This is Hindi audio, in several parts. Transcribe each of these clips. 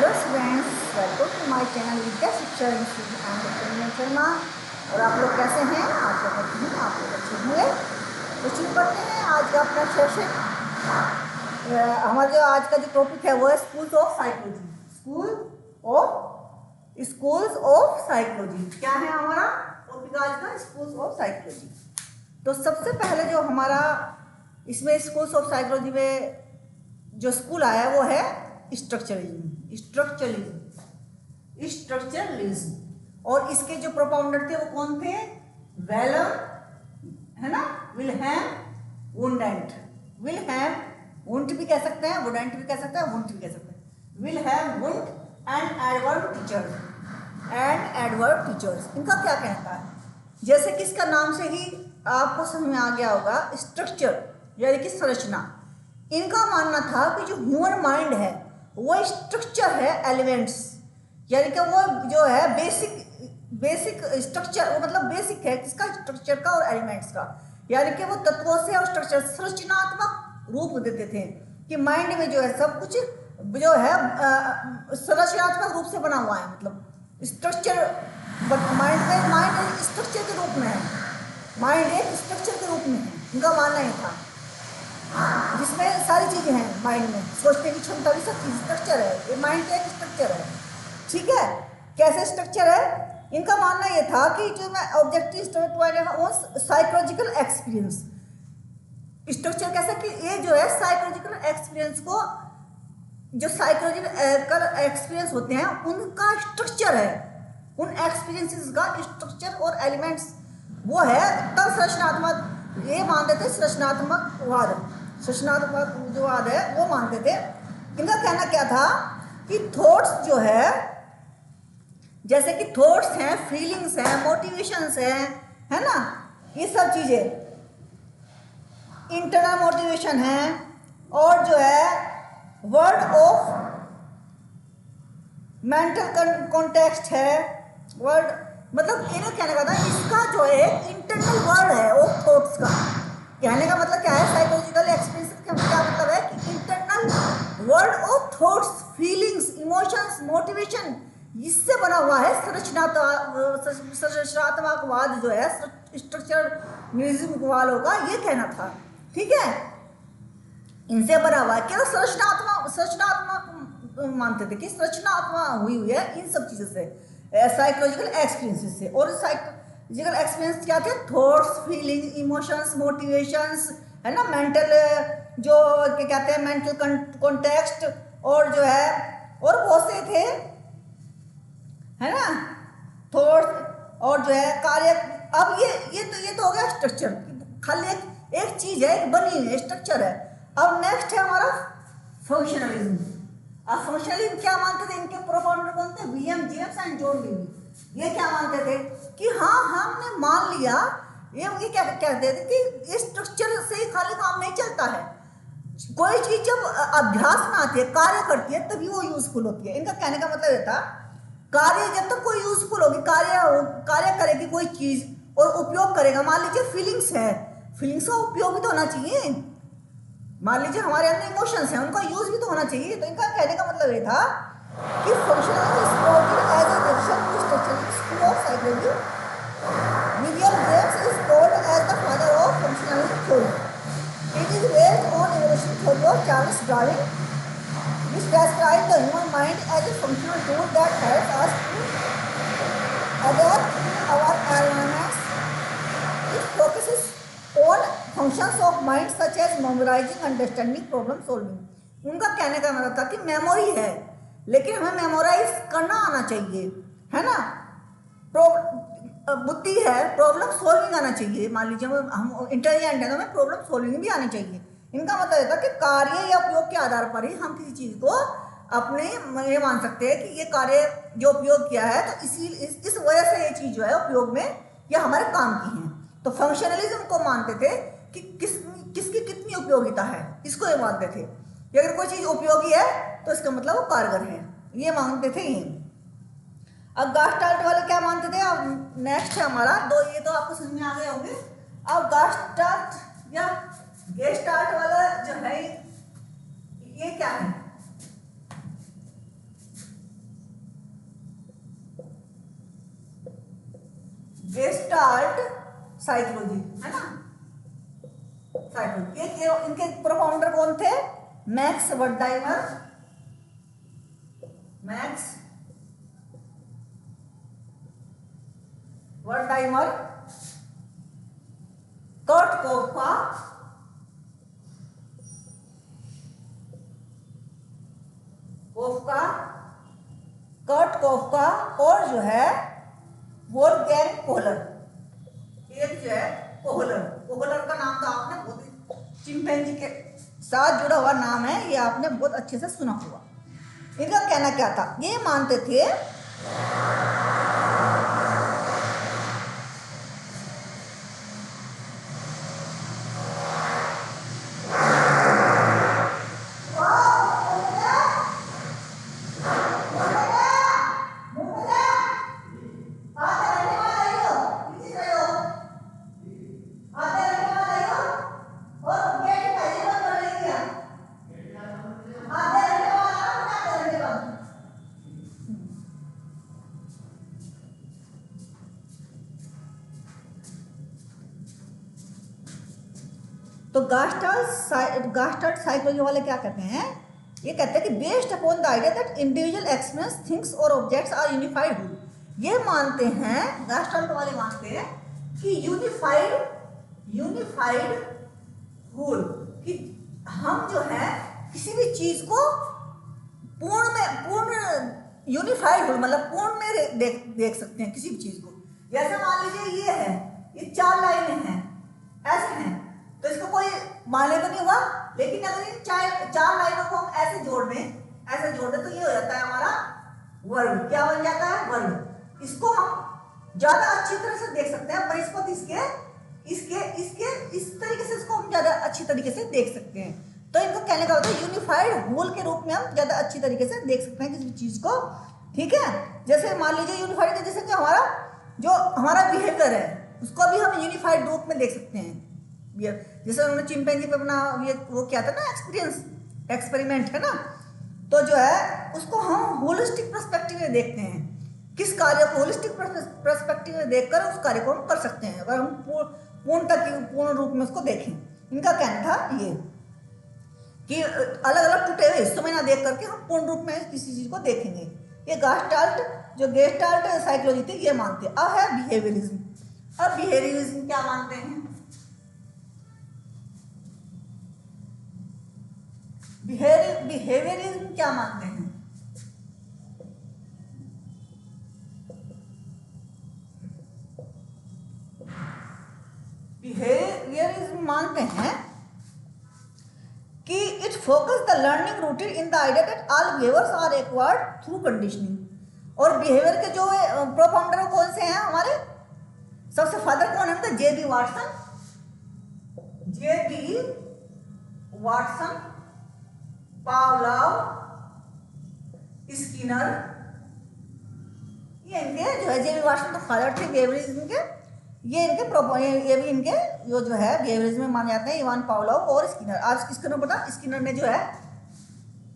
Hello students, welcome to my channel Vidya Shiksha Institute. I am doctor Sharma. और आप लोग कैसे हैं? आप लोग अच्छे हैं, आप लोग अच्छे होंगे। तो शुरू करते हैं आज का अपना सेशन। हमारा जो आज का जो टॉपिक है वो है schools of psychology. Schools of psychology क्या है हमारा टॉपिक आज का? Schools of psychology. तो सबसे पहले जो हमारा इसमें स्कूल्स ऑफ साइकोलॉजी में जो स्कूल आया वो है स्ट्रक्चरलिज्म। और इसके जो प्रोपाउंडर थे वो कौन थे? वेलम, है ना, विल्हेम वुंडेंट। विल्हेम वुंट भी कह सकते हैं, वुडेंट भी कह सकते हैं, वुंट भी कह सकते हैं। Wilhelm Wundt and Edward Titchener. इनका क्या कहना है? जैसे कि इसका नाम से ही आपको समझ में आ गया होगा, स्ट्रक्चर यानी कि संरचना। इनका मानना था कि जो ह्यूमन माइंड है वो स्ट्रक्चर है, एलिमेंट्स, यानी कि वो जो है बेसिक स्ट्रक्चर, वो मतलब बेसिक है किसका? स्ट्रक्चर का और एलिमेंट्स का। यानी कि वो तत्वों से और स्ट्रक्चर संरचनात्मक रूप देते थे कि माइंड में जो है सब कुछ जो है संरचनात्मक रूप से बना हुआ है। मतलब स्ट्रक्चर माइंड स्ट्रक्चर के रूप में है, माइंड एक स्ट्रक्चर के रूप में है। इनका मानना ये था जिसमें सारी चीजें हैं माइंड में, सोचने की क्षमता भी सब चीज स्ट्रक्चर है। ये माइंड का एक स्ट्रक्चर है, ठीक है। कैसे स्ट्रक्चर है? इनका मानना ये था कि जो मैं ऑब्जेक्टिव साइकोलॉजिकल एक्सपीरियंस, स्ट्रक्चर कैसे कि ये जो है साइकोलॉजिकल एक्सपीरियंस को, जो साइकोलॉजिकल एक्सपीरियंस होते हैं उनका स्ट्रक्चर है, उन एक्सपीरियंसेस का स्ट्रक्चर और एलिमेंट्स वो है। तब संरचनात्मक ये मानते थे, संरचनात्मकवाद जो वाद है वो मानते थे। इनका कहना क्या था कि थॉट्स जो है, जैसे कि थॉट्स हैं, फीलिंग्स हैं, मोटिवेशंस हैं, है ना, ये सब चीजें इंटरनल मोटिवेशन है। और जो है वर्ड ऑफ मेंटल कॉन्टेक्स्ट है, वर्ड मतलब इन्हें कहने का था इसका जो है इंटरनल वर्ड है ऑफ थॉट्स का। कहने का मतलब क्या है? साइकोलॉजिकल एक्सपीरियंस का क्या मतलब है कि internal word of thoughts, feelings, emotions, motivation, इससे बना हुआ है संरचनात्मकवाद जो है, स्ट्रक्चरलिज्म वालों का ये कहना था, ठीक है। इनसे बना हुआ है, केवल संरचनात्मक मानते थे कि संरचनात्मक हुई है इन सब चीजों से, साइकोलॉजिकल एक्सपीरियंस से। और साइकोलॉजिकल एक्सपीरियंस क्या थे? थॉट्स, फीलिंग, इमोशंस, मोटिवेशंस, है ना, मेंटल जो क्या कहते हैं मेंटल कॉन्टेक्स्ट, और जो है और बहुत से थे, है ना, थॉट्स और जो है कार्य। अब ये तो हो गया स्ट्रक्चर, खाली एक चीज है, एक बनी है, स्ट्रक्चर है। अब नेक्स्ट है हमारा फंक्शनलिज्म। अब फंक्शनलिज्म क्या मानते थे? इनके प्रोफाउंडर कौन थे? William James and John Dewey. ये क्या मानते थे कि हाँ, हमने मान लिया, ये क्या कहते थे कि स्ट्रक्चर से ही खाली काम नहीं चलता है, कोई चीज जब अभ्यास में आती है, कार्य करती है, तभी वो यूजफुल होती है। इनका कहने का मतलब ये था कार्य जब तक कोई यूजफुल होगी, कार्य करेगी कोई चीज और उपयोग करेगा। मान लीजिए फीलिंग्स है, फीलिंग्स का उपयोग भी तो होना चाहिए। मान लीजिए हमारे अंदर इमोशंस हैं, उनका यूज भी तो होना चाहिए। तो इनका कहने का मतलब ये था कि functionalism is provided as a reaction to structural school of psychology. William James is called as the father of functionalism theory. It is based on evolution theory of Charles Darwin, which describes the human mind as a functional tool that helps us to adapt in our environments. It focuses on functions of mind such as memorizing, understanding, problem solving. उनका कहने का मतलब था कि मेमोरी है, लेकिन हमें मेमोराइज करना आना चाहिए, है ना। बुद्धि है, प्रॉब्लम सॉल्विंग आना चाहिए। मान लीजिए हम इंटेलिजेंट है तो हमें प्रॉब्लम सॉल्विंग भी आनी चाहिए। इनका मतलब था कि कार्य या उपयोग के आधार पर ही हम किसी चीज को अपने ये मान सकते हैं कि ये कार्य जो उपयोग किया है तो इस वजह से ये चीज जो है उपयोग में या हमारे काम की है। तो फंक्शनलिज्म को मानते थे कि किसकी कितनी उपयोगिता है, इसको ये मानते थे कि अगर कोई चीज उपयोगी है तो इसका मतलब वो कारगर है, ये मानते थे ये। अब गास्टाल्ट वाले क्या मानते थे? अब नेक्स्ट है हमारा दो, ये तो आपको समझ में आ गए होंगे। अब गास्टाल्ट या गेस्टाल्ट वाला जो है ये क्या है? गेस्टाल्ट साइकोलॉजी, है ना, साइकोलॉजी। इनके प्रोफाउंडर कौन थे? मैक्स वर्डाइमर, मैक्स वर्डाइमर, कर्ट कोफका, कर्ट कोफका और जो है वोल्फगैंग कोहलर। एक जो है कोहलर, कोहलर का नाम तो आपने बहुत, चिंपैंजी के साथ जुड़ा हुआ नाम है, ये आपने बहुत अच्छे से सुना होगा। इनका कहना क्या था? ये मानते थे तो गास्टाल्ट साइकोलॉजी वाले क्या कहते हैं? ये कहते हैं कि based upon the idea that individual experience things और ऑब्जेक्ट्स आर यूनिफाइड होल। ये मानते हैं, गास्टाल्ट वाले मानते हैं कि यूनिफाइड होल, कि हम जो है किसी भी चीज को पूर्ण यूनिफाइड होल मतलब पूर्ण में देख सकते हैं किसी भी चीज को। जैसे मान लीजिए ये है, ये 4 लाइनें हैं, ऐसे हैं, तो इसका कोई माने तो नहीं हुआ, लेकिन अगर इन 4 लाइनों को हम ऐसे जोड़ दें तो ये हो जाता है हमारा वर्ड। क्या बन जाता है? वर्ड। इसको हम ज्यादा अच्छी तरह से देख सकते हैं, बनस्पत इसके इस तरीके से इसको हम ज्यादा अच्छी तरीके से देख सकते हैं। तो इनको कहने का मतलब यूनिफाइड होल के रूप में हम ज्यादा अच्छी तरीके से देख सकते हैं किसी चीज को, ठीक है। जैसे मान लीजिए यूनिफाइड के, जैसे कि हमारा बिहेवियर है, उसको भी हम यूनिफाइड रूप में देख सकते हैं। जैसे उन्होंने चिंपैंजी पे अपना वो क्या था ना, एक्सपेरिमेंट है ना, तो जो है उसको हम होलिस्टिक पर्सपेक्टिव में देखते हैं। किस कार्य को होलिस्टिक पर्सपेक्टिव में देखकर उस कार्य को हम कर सकते हैं, अगर हम पूर्ण रूप में उसको देखें। इनका कहना था ये कि अलग अलग टूटे हुए हिस्सों में ना देख करके हम पूर्ण रूप में किसी चीज को देखेंगे। ये गेस्टाल्ट साइकोलॉजी थी, ये मानते हैं। अब है बिहेवियरिज्म। अब बिहेवियरिज्म क्या मानते हैं? बिहेवियरिज्म क्या मानते हैं? बिहेवियरिज्म मानते हैं कि it focus the learning rooted in the idea that all behaviours are acquired through conditioning. और बिहेवियर के जो प्रोफाउंडर कौन से हैं हमारे? सबसे फादर कौन है? जेबी वाटसन, पावलोव, स्किनर। ये इनके जो है जेबी वाटसन तो फादर थे बिहेवियरिज्म के, ये भी इनके जो है बिहेवियरिज्म में माने जाते हैं, इवान पावलोव और स्किनर। आज किसको पता? स्किनर ने जो है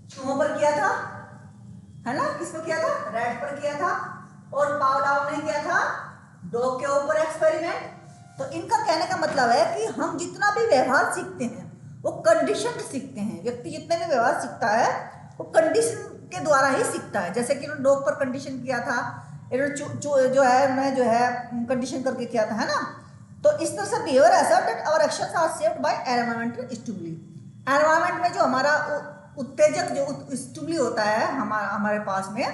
चूहों पर किया था, है ना, किस पर किया था? रैट पर किया था। और पावलोव ने किया था डॉग के ऊपर एक्सपेरिमेंट। तो इनका कहने का मतलब है कि हम जितना भी व्यवहार सीखते हैं वो कंडीशन सीखते हैं। व्यक्ति जितने भी व्यवहार सीखता है वो कंडीशन के द्वारा ही सीखता है। जैसे कि उन्होंने डॉग पर कंडीशन किया था, उन्होंने जो है कंडीशन करके किया था, है ना। तो इस तरह से बिहेवियर ऐसा that our actions are shaped by environmental stimuli. Environment में जो हमारा उत्तेजक जो स्टिमुली होता है हमारे पास में,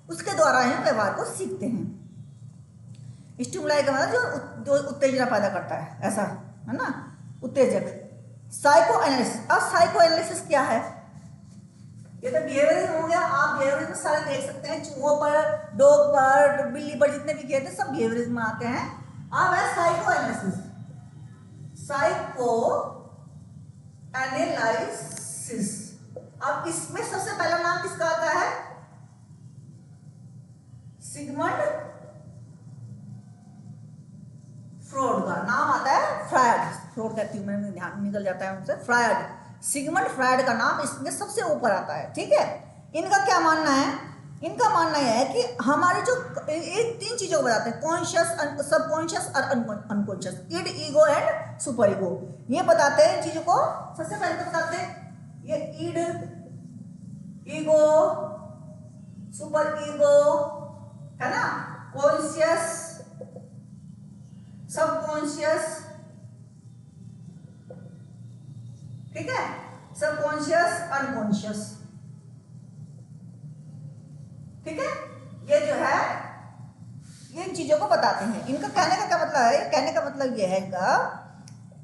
उसके द्वारा ही व्यवहार को सीखते हैं। स्टिमुलाई का मतलब जो उत्तेजना पैदा करता है, ऐसा है ना, उत्तेजक। Psycho analysis. अब साइको एनालिसिस क्या है? ये तो बिहेवियरिज्म हो गया। आप बिहेवियरिज्म सारे देख सकते हैं, चूहों पर, डॉग पर, बिल्ली पर, जितने भी किए थे सब बिहेवियरिज्म में आते हैं। अब है साइको एनालिसिस। अब इसमें सबसे पहला नाम किसका आता है? सिगमंड फ्रॉड का नाम आता है। फ्रॉड कहती हूँ मैं, ध्यान निकल जाता है उनसे। सिगमंड फ्रायड का नाम इसमें सबसे ऊपर आता है, ठीक है। इनका क्या मानना है इनका मानना यह है कि हमारे जो ये तीन चीजों को बताते हैं, कॉन्शियस, सबकॉन्शियस और unconscious, id, ego and super ego, ये बताते हैं इन चीजों को। सबसे पहले तो बताते हैं ये इड, ईगो, सुपर ईगो, है ना, कॉन्शियस, सबकॉन्शियस, ठीक है, सबकॉन्शियस, अनकॉन्शियस, ठीक है, ये जो है ये इन चीजों को बताते हैं। इनका कहने का क्या मतलब है, कहने का मतलब ये है इनका,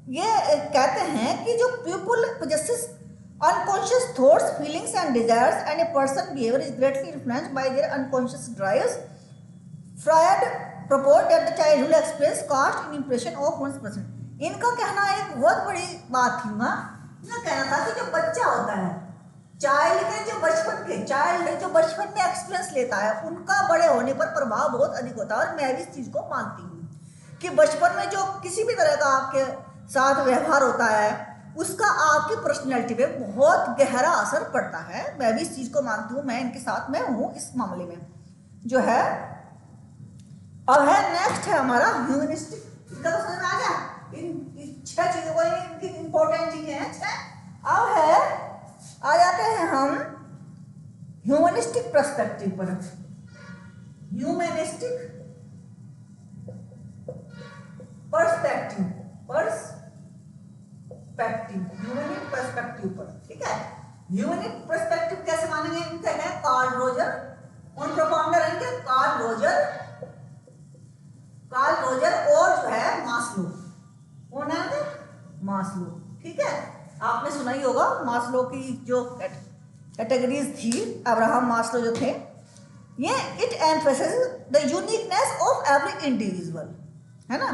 ये कहते हैं कि जो people possesses unconscious thoughts, feelings and desires and a person behavior is greatly influenced by their unconscious drives. Freud proposed that the childhood experience cast an impression of one's person. इनका कहना एक बहुत बड़ी बात थी ना, इनका कहना था कि जो बच्चा होता है, चाइल्ड के जो बचपन में एक्सपीरियंस लेता है, उनका बड़े होने पर प्रभाव बहुत अधिक होता है। और मैं भी इस चीज को मानती हूँ कि बचपन में जो किसी भी तरह का आपके साथ व्यवहार होता है, उसका आपकी पर्सनैलिटी पे बहुत गहरा असर पड़ता है। मैं भी इस चीज को मानती हूँ, मैं इनके साथ में हूँ इस मामले में जो है। अब है नेक्स्ट है हमारा ह्यूमनिस्टिक। इनका तो समझ में आ गया, इन छह चीजों को, इनकी इंपॉर्टेंट चीजें हैं छह। अब है, आ जाते हैं हम ह्यूमनिस्टिक पर्सपेक्टिव पर। ह्यूमनिस्टिक पर्सपेक्टिव, ह्यूमनिक पर्सपेक्टिव पर, ठीक है। ह्यूमनिक पर्सपेक्टिव कैसे मानेंगे, इनका है कार्ल रोजर, उन प्रोफाउंडर है इनके कार्ल रोजर और जो है मास्लो, कौन है मास्लो, ठीक है। आपने सुना ही होगा मास्लो की जो कैटेगरीज थी, अब्राहम मास्लो जो थे, ये it emphasises the uniqueness of every individual, है ना।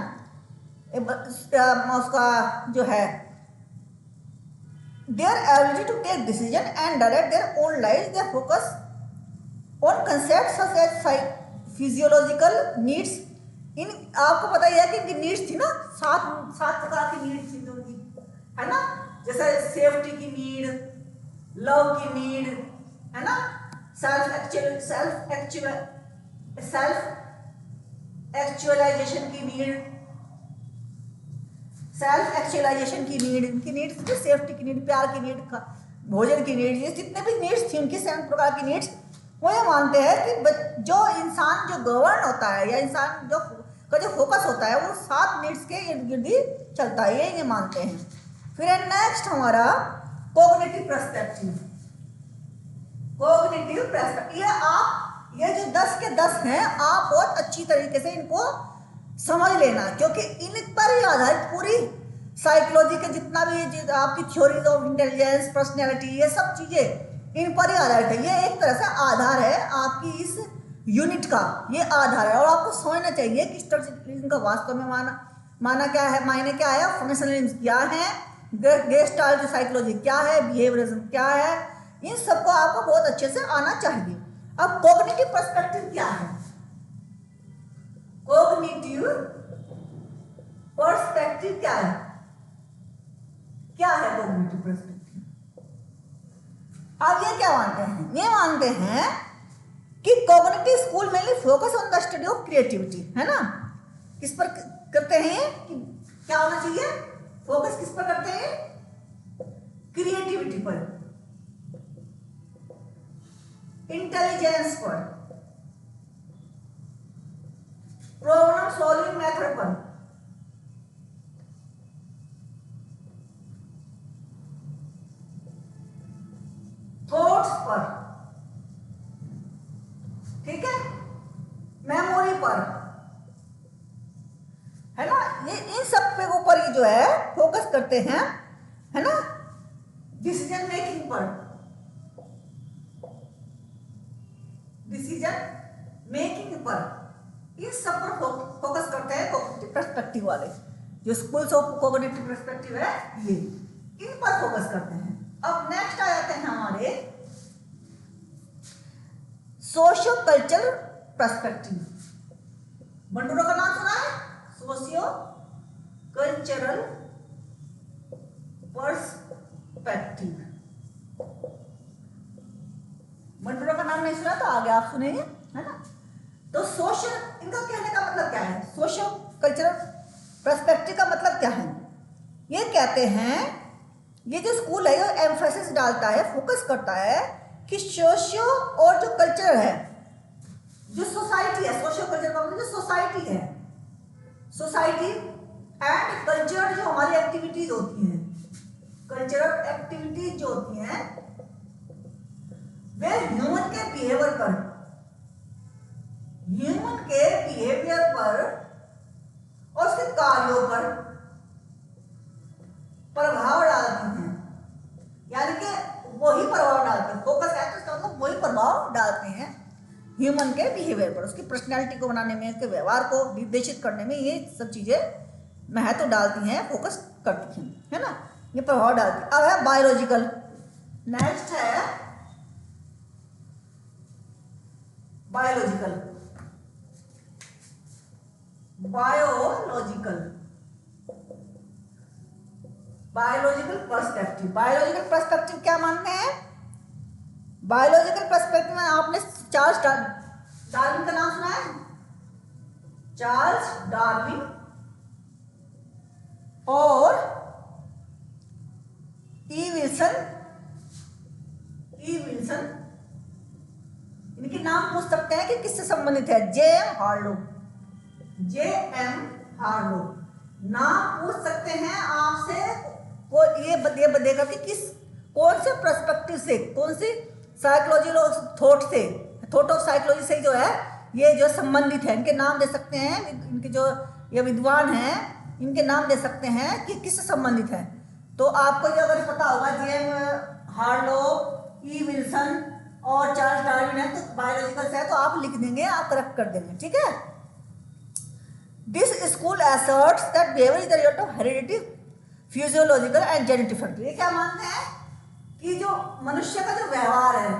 उसका जो है their ability to take decision and direct their own life, their focus on concept such as physiological needs. इन आपको पता ही है कि इनकी नीड्स थी ना, सात प्रकार की नीड्स थी उनकी, है ना, जैसे सेफ्टी की नीड, लव की नीड, है ना, सेल्फ एक्चुअलाइजेशन की नीड, इनकी नीड्स थी, सेफ्टी की नीड, प्यार की नीड, भोजन की नीड, ये जितने भी नीड्स थी उनकी 7 प्रकार की नीड्स। वो ये मानते हैं कि जो इंसान जो गवर्न होता है या इंसान जो का जो फोकस होता है वो 7 नीड्स के इर्द गिर्द ही चलता है, ये मानते हैं। फिर है नेक्स्ट हमारा कोग्निटिव पर्सपेक्टिव। ये जो 10 के 10 हैं, आप बहुत अच्छी तरीके से इनको समझ लेना, क्योंकि इन पर ही आधारित पूरी साइकोलॉजी के जितना भी आपकी थ्योरीज ऑफ इंटेलिजेंस, पर्सनैलिटी, ये सब चीजें इन पर ही आधारित है। ये एक तरह से आधार है आपकी इस यूनिट का, ये आधार है। और आपको समझना चाहिए कि स्ट्रक्चरलिज्म का वास्तव में माना क्या है, मायने क्या है, फंक्शनलिज्म क्या है, गेस्टाल्ट साइकोलॉजी क्या है, बिहेवियरिज्म क्या है, इन सबको आपको बहुत अच्छे से आना चाहिए। अब कॉग्निटिव पर्सपेक्टिव क्या है, कॉग्निटिव पर्सपेक्टिव क्या है, कॉग्निटिव पर्सपेक्टिव। अब ये क्या मानते हैं, ये मानते हैं कि cognitive school mainly focus on the study of creativity, है ना। किस पर करते हैं कि क्या होना चाहिए, फोकस किस पर करते हैं, क्रिएटिविटी पर, इंटेलिजेंस पर, प्रॉब्लम सॉल्विंग मेथड पर, थॉट्स पर, ठीक है, मेमोरी पर, है ना। ये इन सब पे ऊपर ही जो है फोकस करते हैं, है ना। डिसीजन मेकिंग पर, इन सब पर फोकस करते हैं कॉग्निटिव पर्सपेक्टिव वाले। जो स्कूल्स ऑफ कॉग्निटिव पर्सपेक्टिव है ये इन पर फोकस करते हैं। अब नेक्स्ट आ जाते हैं हमारे सोशियो कल्चरल पर्सपेक्टिव। बंडूरा का नाम सुना है, सोशियो कल्चरल पर्सपेक्टिव। बंडूरा का नाम नहीं सुना तो आगे आप सुनेंगे, है ना। तो सोशल, इनका कहने का मतलब क्या है, सोशो कल्चरल पर्सपेक्टिव का मतलब क्या है। ये कहते हैं, ये जो स्कूल है ये एम्फेसिस डालता है, फोकस करता है कि सोशियो और जो कल्चर है, जो सोसाइटी है, सोशियो कल्चर का मतलब जो सोसाइटी है, सोसाइटी एंड कल्चर जो हमारी एक्टिविटीज होती हैं, कल्चरल एक्टिविटीज जो होती हैं वे ह्यूमन के बिहेवियर पर, ह्यूमन के बिहेवियर पर और उसके कार्यों पर प्रभाव डालती हैं, यानी कि वही प्रभाव डालते हैं, फोकस है तो इसका मतलब वही प्रभाव डालते हैं ह्यूमन के बिहेवियर पर, उसकी पर्सनैलिटी को बनाने में, उसके व्यवहार को निर्देशित करने में ये सब चीजें महत्व डालती हैं, फोकस करती हैं, है ना, ये प्रभाव डालती है। अब है बायोलॉजिकल, नेक्स्ट है biological, biological, biological perspective. Biological perspective क्या मानते हैं, बायोलॉजिकल पर्सपेक्टिव में आपने चार्ल्स डार्विन का नाम सुना है, चार्ल्स डार्विन और ई विल्सन, इनके नाम पूछ सकते हैं कि किससे संबंधित है, जे एम हार्लो, जे एम हार्लो नाम पूछ सकते हैं आपसे, वो ये बताएगा कि किस, कौन से पर्सपेक्टिव से, कौन सी साइकोलॉजी थॉट से, थॉट ऑफ साइकोलॉजी से जो है ये जो संबंधित है, इनके नाम दे सकते हैं, इनके जो ये विद्वान हैं इनके नाम दे सकते हैं कि किससे संबंधित है। तो आपको ये अगर पता होगा जे एम हार्लो, ई विल्सन और चार्ल्स डार्विन है तो बायोलॉजिकल से है तो आप लिख देंगे, आप करेक्ट कर देंगे, ठीक है। This school asserts that behavior is the result of heredity, physiological and genetic factor। ये क्या मानते हैं कि जो मनुष्य का जो व्यवहार है,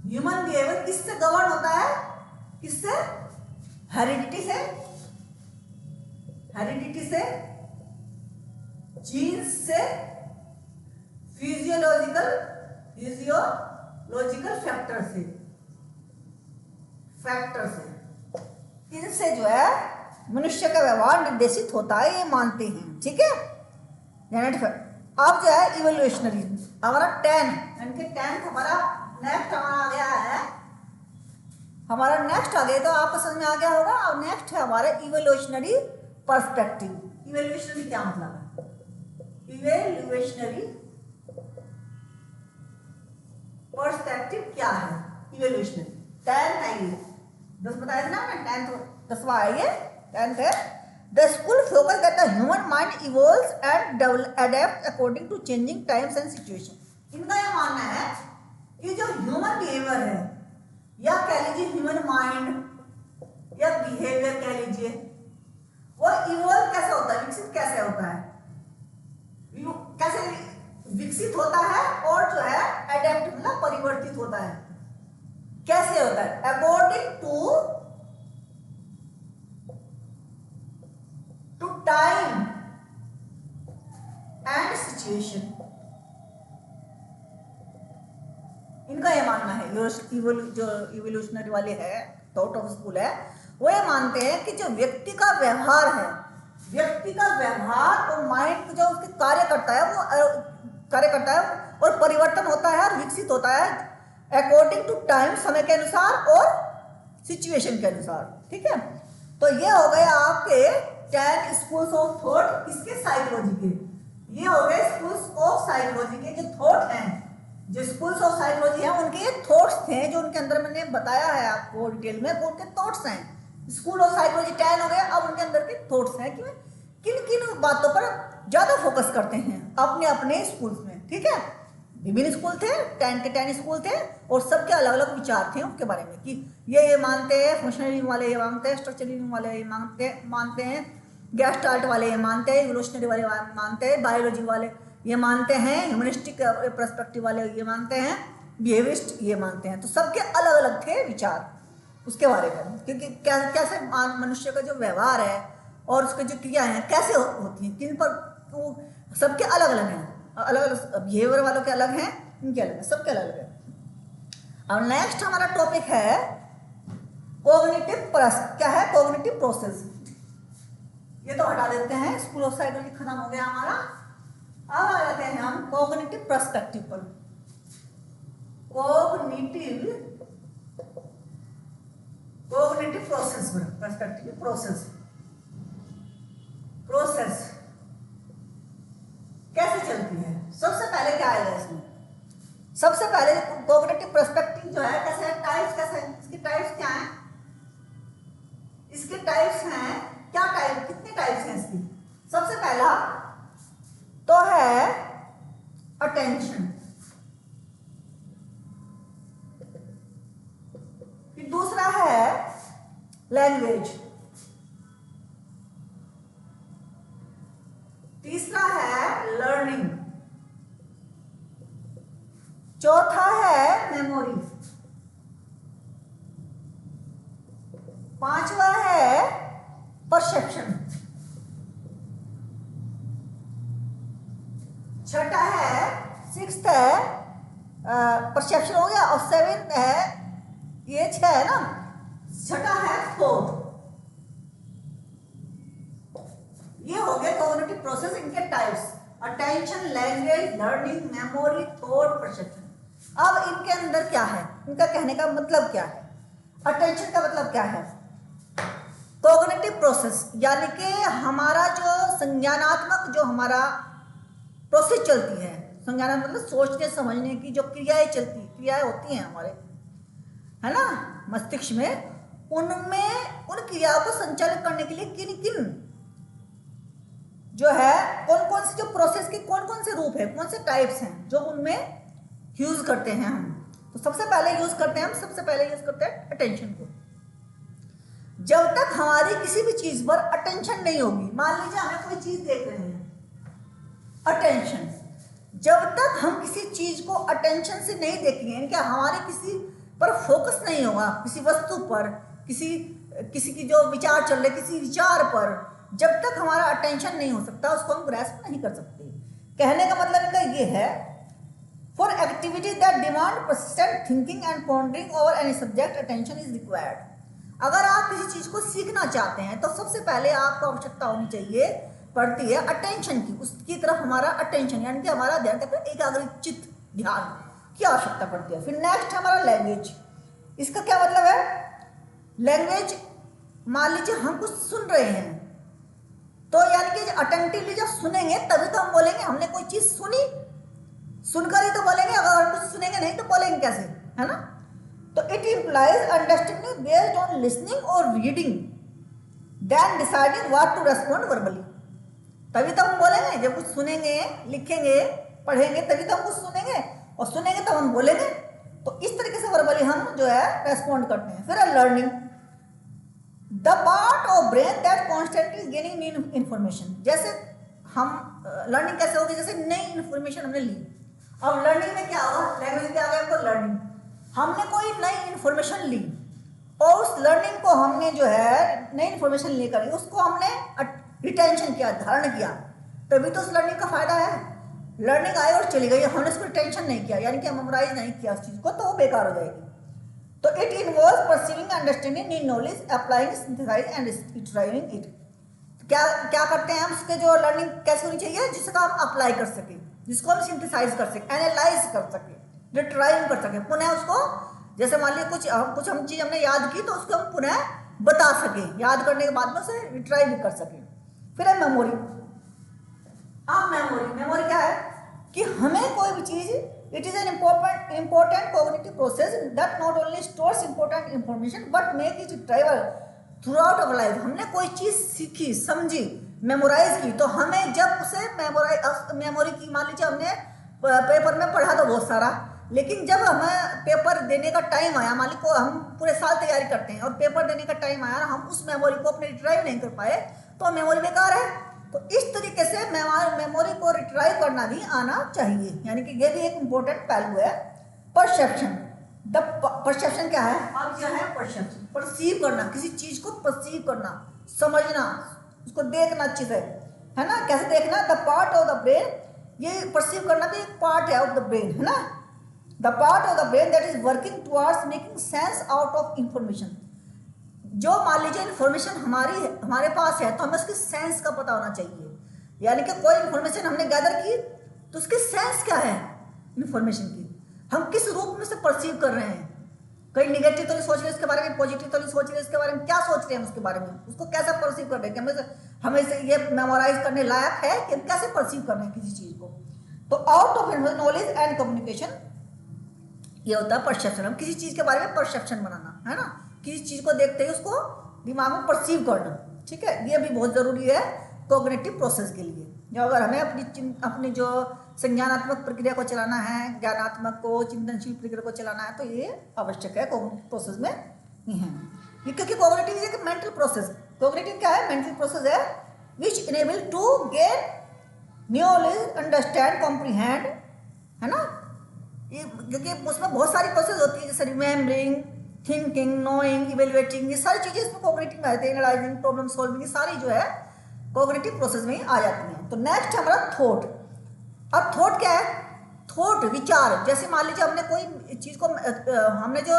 ह्यूमन बिहेवियर किससे गवर्न होता है, किससे, हेरिडिटी से, हेरिडिटी से, जीन्स से, फिजियोलॉजिकल फैक्टर से, इनसे जो है मनुष्य का व्यवहार निर्देशित होता है, ये मानते हैं, ठीक है। अब जो है इवोल्यूशनरी, हमारा 10 यानी कि 10 हमारा नेक्स्ट आ गया है, हमारा नेक्स्ट आ गया तो आपको समझ में आ गया होगा। अब नेक्स्ट है हमारा इवोल्यूशनरी पर्सपेक्टिव। इवोल्यूशनरी क्या मतलब है, इवोल्यूशनरी पर्सपेक्टिव क्या है, इवोल्यूशनरी 10 है ये, 10 बताया था ना, 10 तो 10वां है ये, 10th है। The school focus that the human mind evolves and adapts according to changing times and situation। इनका यह मानना है कि जो ह्यूमन बिहेवियर है, या कह लीजिए ह्यूमन माइंड या बिहेवियर कह लीजिए, वो इवॉल्व कैसे होता है, विकसित कैसे होता है, कैसे विकसित होता है और जो है एडेप्ट मतलब परिवर्तित होता है, कैसे होता है, according to time and situation. इनका यह मानना है, जो इवोल्यूशनरी वाले है, थॉट ऑफ स्कूल है, वो ये मानते हैं कि जो व्यक्ति का व्यवहार है, व्यक्ति का व्यवहार और माइंड जो उसके कार्य करता है, वो कार्य करता है और परिवर्तन होता है और विकसित होता है अकॉर्डिंग टू टाइम, समय के अनुसार और सिचुएशन के अनुसार, ठीक है। तो ये हो गए आपके 10 स्कूल्स ऑफ थॉट, किसके, साइकोलॉजी के। ये हो गए स्कूल्स ऑफ साइकोलॉजी के जो थॉट हैं, जो स्कूल्स ऑफ साइकोलॉजी हैं उनके ये थॉट्स थे जो उनके अंदर मैंने बताया है आपको डिटेल में, वो उनके थॉट्स हैं। स्कूल ऑफ साइकोलॉजी 10 हो गए, अब उनके अंदर के थॉट्स हैं कि किन किन बातों पर ज्यादा फोकस करते हैं अपने अपने स्कूल्स में, ठीक है। विभिन्न स्कूल थे, 10 के 10 स्कूल थे और सबके अलग अलग विचार थे उसके बारे में कि ये मानते हैं, फंक्शनलिज्म वाले ये मानते हैं, स्ट्रक्चरलिज्म वाले ये मानते हैं, गेस्टाल्ट वाले ये मानते हैं, इवोल्यूशनरी वाले मानते हैं, बायोलॉजी वाले ये मानते हैं, ह्यूमनिस्टिक पर्सपेक्टिव वाले ये मानते हैं, बिहेवियरिस्ट ये मानते हैं। तो सबके अलग अलग थे विचार उसके बारे में, क्योंकि कैसे मनुष्य का जो व्यवहार है और उसके जो क्रिया है कैसे होती हैं, किन पर, वो सबके अलग अलग हैं, अलग अलग बिहेवियर वालों के अलग हैं, इनके अलग हैं, सबके अलग अलग है। अब नेक्स्ट हमारा टॉपिक है क्या है कॉग्निटिव प्रोसेस। ये तो हटा देते हैं, स्कूल ऑफ साइकोलॉजी खत्म हो गया हमारा। अब आ जाते हैं हम कॉग्निटिव पर्सपेक्टिव पर। कॉग्निटिव प्रोसेस पर, पर्सपेक्टिव प्रोसेस कैसे चलती है। सबसे पहले क्या आएगा इसमें, सबसे पहले कॉग्निटिव पर्सपेक्टिव जो है कैसे है, टाइप्स कैसे है, इसकी टाइप्स क्या है, इसके टाइप्स हैं क्या, टाइप कितने टाइप्स हैं इसकी। सबसे पहला तो है अटेंशन, फिर दूसरा है लैंग्वेज, तीसरा है लर्निंग, चौथा है मेमोरी, पांचवा है परसेप्शन, छठा है सिक्स्थ है परसेप्शन हो गया, और सेवेंथ है, ये छह है ना, छठा है फोर्थ। ये हो गए कॉग्निटिव प्रोसेस, इनके types attention, language, learning, memory, thought, perception. अब इनके अंदर क्या है, इनका कहने का मतलब क्या है। अटेंशन का मतलब क्या है, कॉग्निटिव प्रोसेस यानी कि हमारा जो संज्ञानात्मक जो हमारा प्रोसेस चलती है, संज्ञानात्मक मतलब सोचने समझने की जो क्रियाएं होती हैं हमारे, है ना, मस्तिष्क में, उनमें उन क्रियाओं को संचालित करने के लिए किन किन जो है कौन कौन से जो प्रोसेस के कौन कौन से रूप है, कौन से टाइप्स हैं जो उनमें यूज करते हैं हम। तो सबसे पहले यूज करते हैं अटेंशन को। जब तक हमारी किसी भी चीज पर अटेंशन नहीं होगी, मान लीजिए हमें कोई चीज देख रहे हैं, अटेंशन, जब तक हम किसी चीज को अटेंशन से नहीं देखेंगे, यानी कि हमारे किसी पर फोकस नहीं होगा, किसी वस्तु पर, किसी की जो विचार चल रहे, किसी विचार पर जब तक हमारा अटेंशन नहीं हो सकता, उसको हम ग्रैस्प नहीं कर सकते। कहने का मतलब इनका ये है, for activity that demand persistent thinking and pondering over any subject attention is required. अगर आप किसी चीज को सीखना चाहते हैं तो सबसे पहले आपको आवश्यकता होनी चाहिए पड़ती है अटेंशन की, उसकी तरफ हमारा अटेंशन यानी कि हमारा ध्यान, एकाग्रचित ध्यान की आवश्यकता पड़ती है। फिर नेक्स्ट हमारा लैंग्वेज। इसका क्या मतलब है, लैंग्वेज, मान लीजिए हम कुछ सुन रहे हैं तो यानी कि अटेंटिवली जब सुनेंगे तभी तो हम बोलेंगे, हमने कोई चीज सुनी, सुनकर ही तो बोलेंगे, अगर हम कुछ सुनेंगे नहीं तो बोलेंगे कैसे, है ना। तो it implies understanding based on listening और reading then deciding what to respond verbally. तभी तो हम बोलेंगे, जब कुछ सुनेंगे, लिखेंगे, पढ़ेंगे, तभी तो हम कुछ सुनेंगे, और सुनेंगे तो हम बोलेंगे। तो इस तरीके से वर्बली हम जो है रेस्पॉन्ड करते हैं। फिर है learning, the part of brain that constantly gaining new information. जैसे हम लर्निंग कैसे होगी, जैसे नई इन्फॉर्मेशन हमने ली। अब लर्निंग में क्या होगा, लैंग्वेज में आ गया आपको लर्निंग, हमने कोई नई इन्फॉर्मेशन ली और उस लर्निंग को हमने जो है नई इन्फॉर्मेशन लेकर उसको हमने रिटेंशन किया, धारण किया, तभी तो उस लर्निंग का फायदा है। लर्निंग आई और चली गई, हमने उसको रिटेंशन नहीं किया, यानी कि मेमोराइज नहीं किया उस चीज को, तो वो बेकार हो जाएगी। तो it involves perceiving, understanding new knowledge, applying, synthesize and iterating it. क्या क्या करते हैं हम, उसके जो लर्निंग कैसे होनी चाहिए, जिसका हम अप्लाई कर सके, जिसको हम सिंथेसाइज कर सके, एनालाइज कर सके, रिट्राइव कर सके, पुनः उसको, जैसे मान लीजिए कुछ हम चीज हमने याद की तो उसको हम पुनः बता सके, याद करने के बाद में उसे रिट्राइव भी कर सके। फिर है मेमोरी। अब मेमोरी क्या है कि हमें कोई भी चीज, it is an important cognitive process that not only stores important information but make it travel throughout our life। हमने कोई चीज सीखी, समझी, मेमोराइज की, तो हमें जब उसे मेमोरी की, मान लीजिए हमने पेपर में पढ़ा तो बहुत सारा, लेकिन जब हमें पेपर देने का टाइम आया, मान लीजिए हम पूरे साल तैयारी करते हैं और पेपर देने का टाइम आया, हम उस मेमोरी को अपने रिट्राइव नहीं कर पाए तो मेमोरी बेकार है। तो इस तरीके से मेमोरी को रिट्राइव करना भी आना चाहिए, यानी कि ये भी एक इम्पोर्टेंट पहलू है। परसेप्शन, द परसेप्शन क्या है, अब क्या है परसेप्शन, परसीव करना, किसी चीज को परसीव करना, समझना, उसको देखना अच्छे से, है ना। कैसे देखना, the part of the brain, ये परसीव करना भी एक पार्ट है ऑफ द ब्रेन, है ना। The part of the brain that is working towards making sense out of information. जो मान लीजिए इन्फॉर्मेशन हमारे पास है तो हमें उसकी सेंस का पता होना चाहिए, यानी कि कोई इन्फॉर्मेशन हमने गैदर की तो उसकी सेंस क्या है इन्फॉर्मेशन की, हम किस रूप में से परसीव कर रहे हैं। कहीं निगेटिव तो नहीं सोच रहे उसके बारे में, पॉजिटिव तो नहीं सोच रहे उसके बारे में, क्या सोच रहे हैं उसके बारे में, उसको कैसे परसीव कर रहे हैं कि हमें से ये मेमोराइज करने लायक है कि हम कैसे परसीव कर रहे हैं किसी चीज को। तो out of knowledge and communication ये होता है परसेप्शन, हम किसी चीज के बारे में परसेप्शन बनाना है ना, किसी चीज को देखते ही उसको दिमाग में परसीव करना, ठीक है। ये भी बहुत जरूरी है कॉग्निटिव प्रोसेस के लिए। जो अगर हमें अपनी जो संज्ञानात्मक प्रक्रिया को चलाना है, ज्ञानात्मक को, चिंतनशील प्रक्रिया को चलाना है, तो ये आवश्यक है कॉग्निटिव प्रोसेस में ही है ये, क्योंकि कॉग्निटिव इज एक मेंटल प्रोसेस। कॉग्निटिव क्या है? मेंटल प्रोसेस है which enable to gain knowledge, understand, comprehend, है ना। ये क्योंकि उसमें बहुत सारी प्रोसेस होती है, जैसे रिमेम्बरिंग, थिंकिंग, नोइंग, इवेल्युएटिंग, ये सारी चीजें इसमें कॉग्निटिव में आती है। एनालाइजिंग, प्रॉब्लम सॉल्विंग, ये सारी जो है कॉग्निटिव प्रोसेस में ही आ जाती हैं। तो नेक्स्ट हमारा थॉट। अब थॉट क्या है? थॉट विचार। जैसे मान लीजिए हमने कोई चीज को हमने जो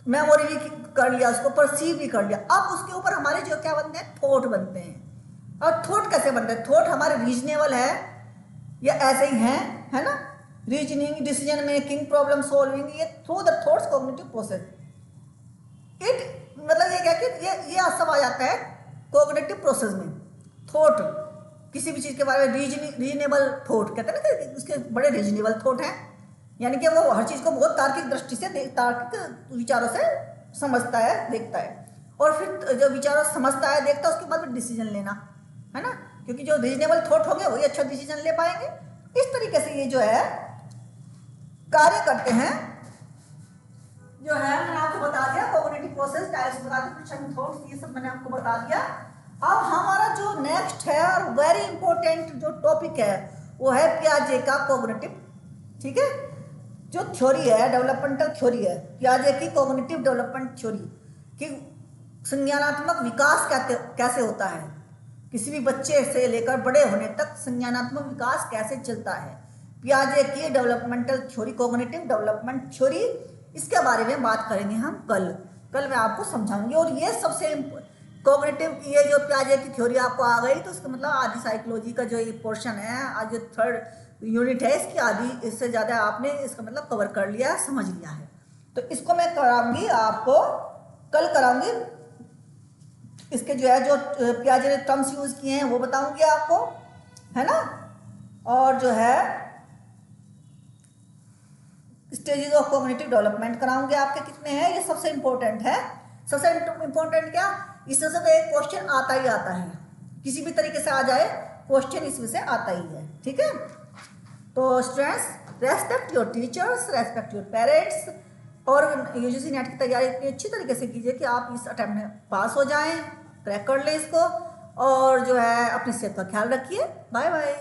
मेमोरी भी कर लिया, उसको परसीव भी कर लिया, अब उसके ऊपर हमारे जो क्या बनते हैं? थॉट बनते हैं। और थॉट कैसे बनते हैं? थॉट हमारे रीजनेबल है या ऐसे ही हैं, है ना। Reasoning, decision making, problem solving, ये through the thoughts cognitive process. It मतलब ये क्या कि ये सब आ जाता है कॉग्निटिव प्रोसेस में। थॉट किसी भी चीज के बारे में, रीजनेबल थॉट कहते हैं ना कि उसके बड़े रीजनेबल थॉट हैं, यानी कि वो हर चीज को बहुत तार्किक दृष्टि से, तार्किक विचारों से समझता है, देखता है, और फिर जो विचारों से समझता है, देखता है, उसके बाद में डिसीजन लेना, है ना। क्योंकि जो रीजनेबल थॉट होंगे वही अच्छा डिसीजन ले पाएंगे। इस तरीके से ये जो है कार्य करते हैं। जो है मैंने आपको बता दिया कॉग्निटिव प्रोसेस, टाइप्स बता दिए, प्रोसेसिंग थॉट्स, ये सब मैंने आपको बता दिया। अब हमारा जो नेक्स्ट है और वेरी इंपॉर्टेंट जो टॉपिक है वो है पियाजे का कॉग्निटिव, ठीक है। जो थ्योरी है, डेवलपमेंटल थ्योरी है, पियाजे की कॉग्निटिव डेवलपमेंट थ्योरी कि संज्ञानात्मक विकास कैसे होता है, किसी भी बच्चे से लेकर बड़े होने तक संज्ञानात्मक विकास कैसे चलता है। पियाजे की developmental theory, cognitive development theory, इसके बारे में बात करेंगे हम कल मैं आपको समझाऊंगी। और ये सबसे कॉग्निटिव की ये जो पियाजे की थ्योरी आपको आ गई तो उसका मतलब आधी साइकोलॉजी का जो ये पोर्शन है, आज जो 3rd यूनिट है इसकी आधी, इससे ज़्यादा आपने इसका मतलब कवर कर लिया है, समझ लिया है। तो इसको मैं कराऊंगी आपको, कल कराऊंगी। इसके जो है जो पियाजे ने टर्म्स यूज किए हैं वो बताऊंगी आपको, है ना। और जो है स्टेजेस ऑफ कॉग्निटिव डेवलपमेंट कराऊंगे आपके कितने हैं, ये सबसे इंपॉर्टेंट है। सबसे इंपॉर्टेंट क्या, इसमें से तो एक क्वेश्चन आता ही आता है, किसी भी तरीके से आ जाए क्वेश्चन इसमें से आता ही है, ठीक है। तो students, respect your teachers, respect your parents, और यूजीसी नेट की तैयारी इतनी अच्छी तरीके से कीजिए कि आप इस अटेम्प्ट में पास हो जाएं, क्रैक कर लें इसको, और जो है अपनी सेहत का ख्याल रखिए। Bye bye.